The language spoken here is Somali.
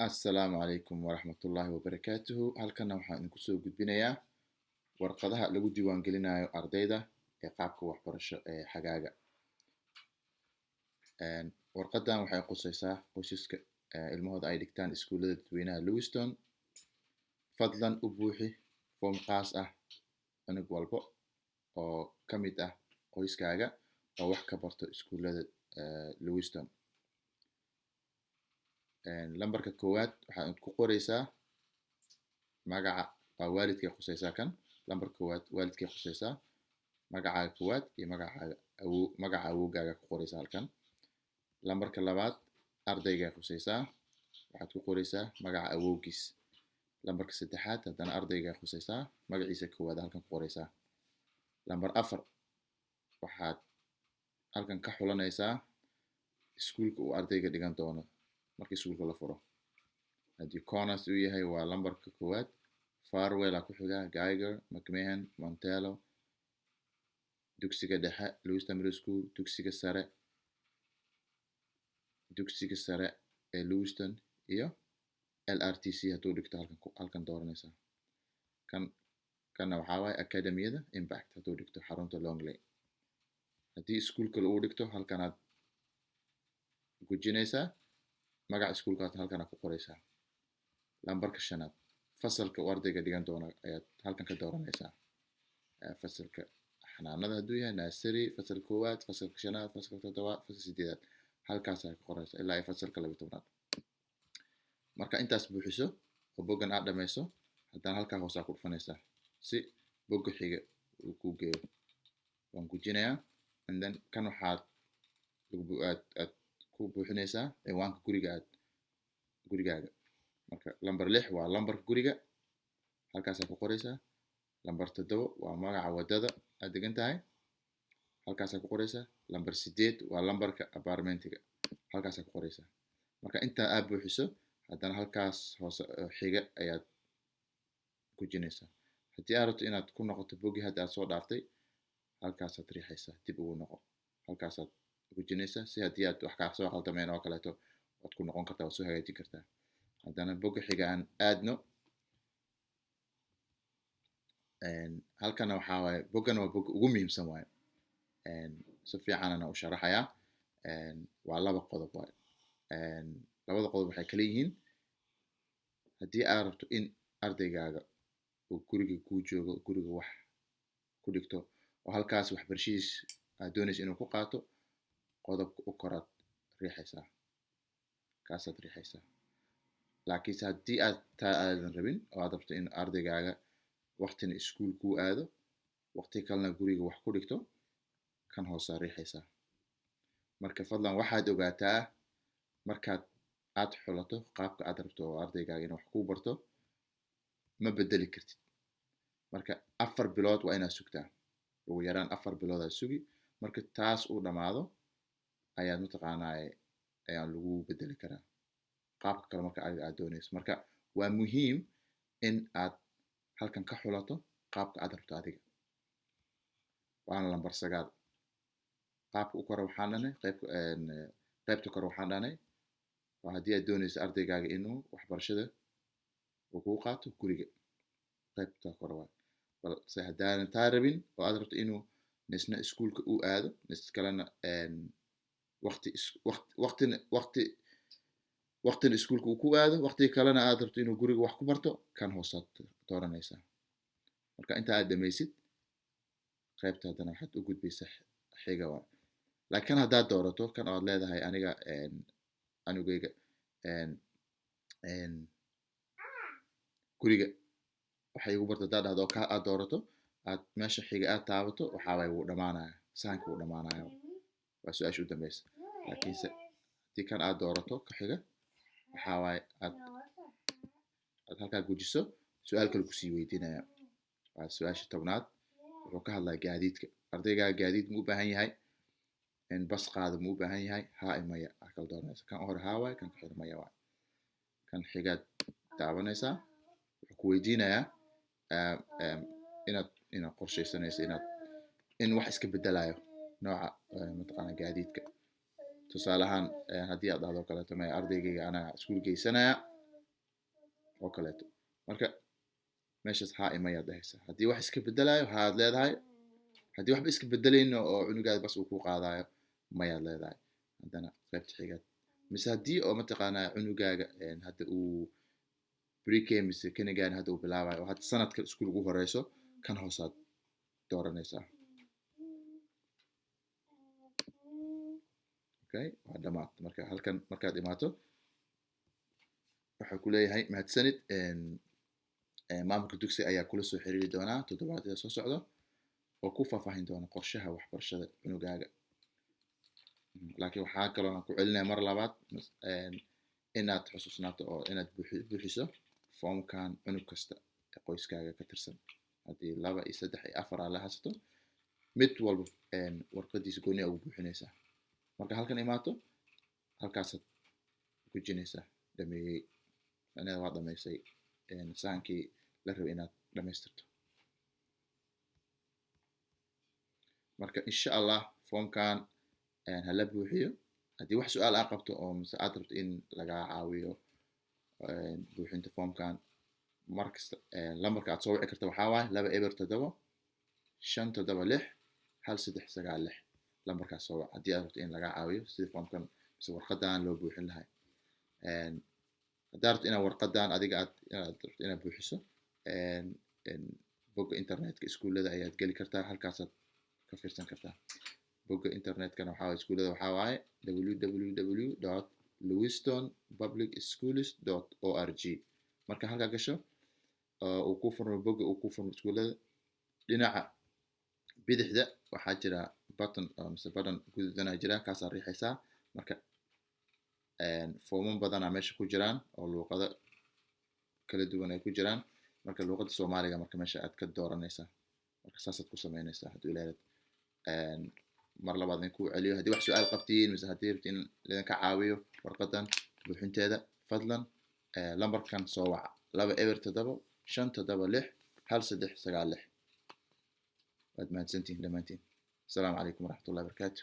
Assalaamu calaykum waraxmatullaahi wabarakaatuhu. Halkana waxaan idinku soo gudbinayaa warqadaha lagu diiwaangelinayo ardayda ee qaabka waxbarasho ee xagaaga. Warqadan waxay qusaysaa qoysaska ilmahooda ay dhigtaan iskuulada dadweynaha Lewiston. Fadlan u buuxi form khaas ah cunug walbo oo ka mid ah qoyskaaga oo wax ka barto iskuulada Lewiston. Lambarka koowaad waxaad ku qoraysaa magaca waalidka khusaysaa kan. Lambarka koowaad waalidka khusaysaa, magacaaga koowaad iyo magaca awowgaaga ku qoraysaa halkan. Lambarka labaad ardayga khusaysaa, waxaad ku qoraysaa magaca awowgiis. Lambarka saddexaad haddana ardayga khusaysaa, magaciisa koowaad halkan ku qoraysaa. Lambar afar waxaad halkan ka xulanaysaa iskuulka uu ardayga dhigan doono markii iskuulka la furo. Haddii Connors uu yahay waa lambarka koowaad, Farwell aa ku xiga, Geiger, McMahon, Montello. Dugsiga dhexe Lewiston Middle School. Dugsiga sare ee Lewiston iyo LRTC hadduu dhigto halkan dooranaysaa. Kana waxaa waaye Academiyada Impact hadduu dhigto xarunta Longley. Haddii iskuul kale uu dhigto halkanaad gujinaysaa, magaca iskuulkaas halkanaad ku qoraysaa. Lambarka shanaad fasalka uu ardayga dhigan doono ayaad halkan ka dooranaysaa. Fasalka xanaanada hadduu yahay nursery, fasalka koowaad, fasalka shanaad, fasalka toddobaad, fasalka siddeedaad, halkaas aad ku qoraysaa ilaa ay fasalka 12aad. Marka intaas buuxiso oo boggan aad dhamayso, haddana halkaa hoose aad ku dhufanaysaa si bogga xiga uu kuu geeyo. Waan gujinayaa and then kan waxaad ku buuxinaysaa ciwaanka gurigaaga. Marka lambar 6 waa lambarka guriga, halkaasaa ku qoraysaa. Lambar 7 waa magaca wadada aad degan tahay, halkaasaa ku qoraysaa. Lambar 8 waa lambarka apartmentiga, halkaasaa ku qoraysaa. Marka intaa aad buuxiso haddana halkaas hoose xiga ayaad gujinaysaa. Haddii aad rabto inaad ku noqoto boggii hadda aad soo dhaaftay, halkaasaad riixaysaa, dib ugu noqo. Halkaasaad gujinaysaa si haddii aad wax kaa soo khaldameen oo kaleeto waad ku noqon kartaa, waad soo hagaajin kartaa. Haddana bogga xiga aan aadno. Halkana waxaa waaye boggana waa bogga ugu muhiimsan waaye. Si fiicanana u sharaxayaa. Waa 2 qodob waaye. Labada qodob waxay kala yihiin haddii aad rabto in ardaygaaga uu guriga kuu joogo, guriga wax ku dhigto oo halkaas waxbarashadiis aad doonayso inuu ku qaato, qodobka u koraad riixaysaa, kaasaad riixaysaa. Laakiinse haddii aad aadan rabin oo aad rabto in ardaygaaga waqtina iskuul kuu aado, waqti kalena guriga wax ku dhigto, kan hoosaa riixaysaa. Marka fadlan waxaad ogaataa markaad aad xulato qaabka aad rabto oo ardaygaaga inuu wax kuu barto, ma bedeli kartid. Marka 4 bilood waa inaad sugtaa. Ugu yaraan 4 bilood aad sugi. Marka taas uu dhamaado ayaad ayaa lagu bedeli karaa qaabka kale marka aad doonayso. Marka waa muhiim in aad halkan ka xulato qaabka aad rabto adiga. Waana lambar 9. Qaabka u kora waxaan dhahnay qaybta kore waxaan dhahnay waa haddii aad doonayso ardaygaaga inuu waxbarashada uu kugu qaato guriga, qaybta kore waa. Balse haddaanan taa rabin oo aad rabto inuu nisna iskuulka uu aado, nis kalena waqtina iskuulka uu ku aado, waqti kalena aad rabto inuu guriga wax ku barto, kan hoosaad dooranaysaa. Marka inta aad dhamaysid qaybta haddana waxaad u gudbaysaa xiga waa. Laakiin haddaad doorato kan aad leedahay aniga anigayga guriga waxay igu barto haddaad dhahdo ka aad doorato, aad meesha xiga aad taabato, waxaa waaye wuu dhamaanaya, sahanka wuu dhamaanaya. Waa su-aasha u dambaysa. Laakiinse haddii kan aad doorato ka xiga, waxaa waaye aad halkaa gujiso, su-aal kale kusii weydiinaya. Waa su-aasha 10aad. Wuxuu ka hadlaa gaadiidka. Ardaygaaga gaadiid ma u baahan yahay? Bas qaado ma u baahan yahay? Haa iyo maya aad kala dooranaysaa. Kan hore haa waaye, kan xiga maya waaye. Kan xigaad daawanaysaa. Wuxuu ku weydiinayaa inaad qorshaysanayso in wax iska bedelayo nooca gaadiidka. Tusaale ahaan haddii aad dhahdo kaleeto maya ardaygayga anaa iskuul geysanaya, oo kaleeto marka meeshaas haa imaya dhahaysa haddii wax iska bedelayo haad leedahay haddii waxba iska bedelayno oo cunugaada bas uu ku qaadayo mayaad leedahay haddana qaybta xigaad mise haddii oo mataqaanaa cunugaaga hadda uu pre-K mise kindergarten hadda uu bilaabayo oo hadda sanadka iskuul ugu horeyso kan hoosaad dooranaysaa okay waa dhamaad marka halkan markaad imaato waxaa ku leeyahay mahadsanid maamulka dugsiga ayaa kula soo xiriiri doonaa toddobaadyada soo socda oo ku faahfaahin doona qorshaha waxbarashada cunugaaga laakiin waxaa kaloo aan ku celinaya mar labaad inaad xusuusnaato oo inaad buuxiso foomkan cunug kasta ee qoyskaaga ka tirsan haddii 2 iyo 3 iyo 4 aad la haysato mid walba warqadiisa gooni ugu buuxinaysaa marka halkan imaato halkaasaad gujinaysaa dhameeyey anaga waa dhameysay saankii la rabay inaad dhamaystirto marka insha allah foomkan hala buuxiyo haddii wax su'aal aad qabto oo mise aad rabto in lagaa caawiyo buuxinta foomkan markasta lambarka aad soo wici karta waxaa waaye 2 eber 7 6 7 6 1 3 9 6 lambarkaas soo wac haddii aad rabto in lagaa caawiyo sida foomkan mise warqadan loo buuxin lahay haddaad rabto inaad warqadan adiga aad rabto inaad buuxiso bogga internetka iskuullada ayaad geli kartaa halkaasaad ka fiirsan kartaa bogga internetkana waxaa waaye iskuullada waxaa waaye www.lewistonpublicschools.org marka halkaa gasho uu ku furmo bogga uu ku furmo iskuullada dhinaca bidixda waxaa jira button mise button guduudanaa jira kaasaa riixaysaa marka foomam badanaa meesha ku jiraan oo luuqado kala duwan ay ku jiraan marka luuqada Soomaaliga marka meesha aad ka dooranaysaa marka saasaad ku sameynaysaa haddii ilaahay mar labaad in ku celiyo haddii wax su'aal qabtiin mise haddii rabto in idinka caawiyo warqadan buuxinteeda fadlan lambarkan soo waca 2 eber 7 5 7 6 1 3 9 6 waad mahadsantihiin dhammaantiin asalaamu calaykum waraxmatullahi wabarakaatu